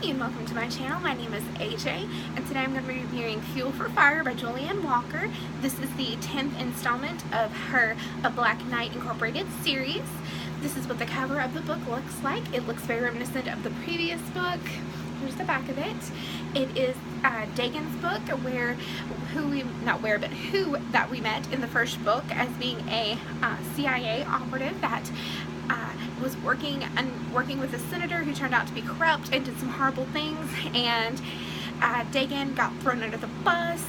and welcome to my channel. My name is AJ, and today I'm going to be reviewing Fuel for Fire by Julianne Walker. This is the 10th installment of her A Black Knight Incorporated series. This is what the cover of the book looks like. It looks very reminiscent of the previous book. Here's the back of it. It is Dagon's book, who that we met in the first book as being a CIA operative that was working with a senator who turned out to be corrupt and did some horrible things, and Dagon got thrown under the bus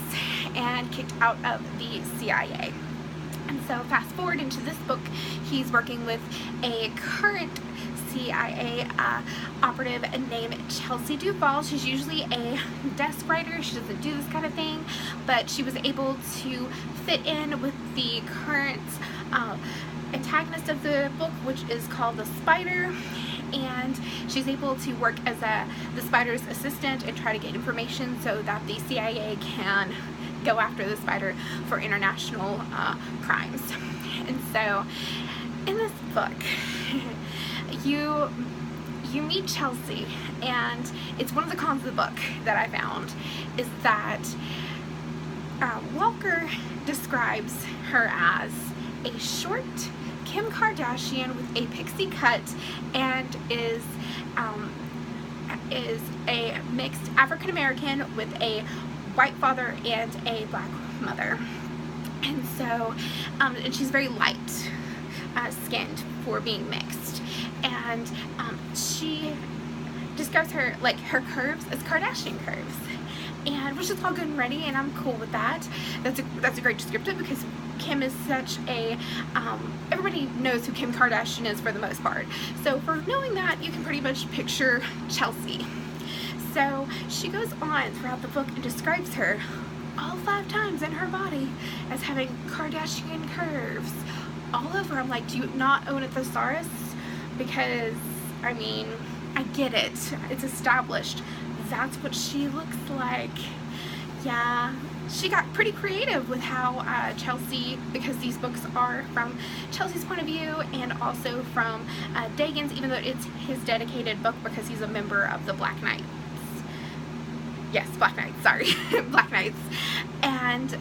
and kicked out of the CIA. And so fast forward into this book, he's working with a current CIA operative named Chelsea Duvall. She's usually a desk writer. She doesn't do this kind of thing, but she was able to fit in with the current antagonist of the book, which is called the Spider, and she's able to work as the Spider's assistant and try to get information so that the CIA can go after the Spider for international crimes. And so in this book you meet Chelsea, and it's one of the cons of the book that I found is that Walker describes her as a short Kim Kardashian with a pixie cut, and is a mixed African American with a white father and a black mother. And so and she's very light skinned for being mixed, and she describes her curves as Kardashian curves, and which is all good and ready, and I'm cool with that. That's a great descriptive, because Kim is such a everybody knows who Kim Kardashian is for the most part. So for knowing that, you can pretty much picture Chelsea. So she goes on throughout the book and describes her all 5 times in her body as having Kardashian curves all over. I'm like, do you not own a thesaurus? Because I mean, I get it, it's established that's what she looks like. Yeah, she got pretty creative with how Chelsea, because these books are from Chelsea's point of view and also from Dagon's, even though it's his dedicated book because he's a member of the Black Knights. Yes, Black Knights, sorry. Black Knights. And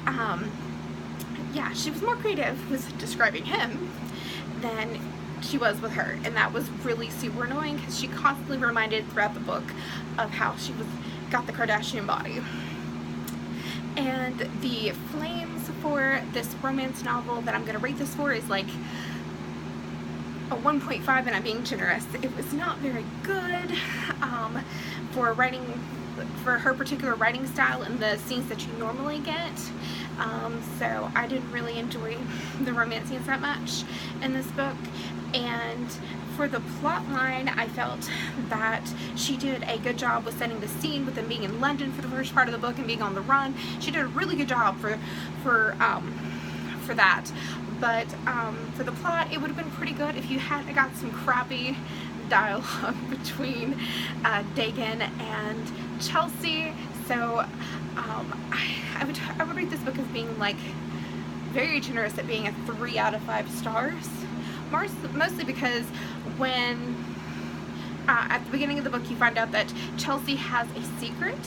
yeah, she was more creative with describing him than she was with her, and that was really super annoying because she constantly reminded throughout the book of how she got the Kardashian body. And the flames for this romance novel that I'm going to rate this for is like a 1.5, and I'm being generous. It was not very good for her particular writing style and the scenes that you normally get. So I didn't really enjoy the romance scenes that much in this book. And for the plot line, I felt that she did a good job with setting the scene with them being in London for the first part of the book and being on the run. She did a really good job for that. But for the plot, it would have been pretty good if you had got some crappy dialogue between Dagon and Chelsea. So I would rate this book as being like very generous at being a 3 out of 5 stars. Mostly because when at the beginning of the book you find out that Chelsea has a secret,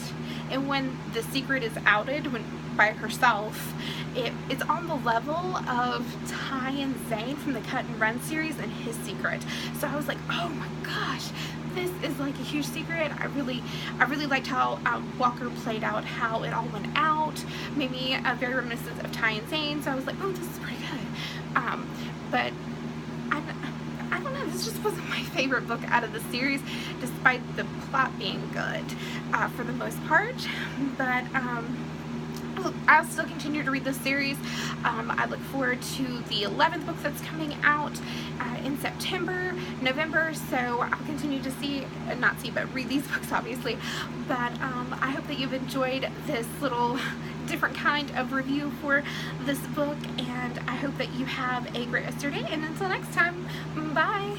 and when the secret is outed by herself, it's on the level of Ty and Zane from the Cut and Run series and his secret. So I was like, oh my gosh, this is like a huge secret. I really liked how Walker played out how it all went out. Made me very reminiscent of Ty and Zane. So I was like, oh, this is pretty good. But I don't know, this just wasn't my favorite book out of the series, despite the plot being good for the most part. But I'll still continue to read this series. I look forward to the 11th book that's coming out in November, so I'll continue to read these books, obviously. But I hope that you've enjoyed this little different kind of review for this book, and I hope that you have a great rest of your day, and until next time, bye!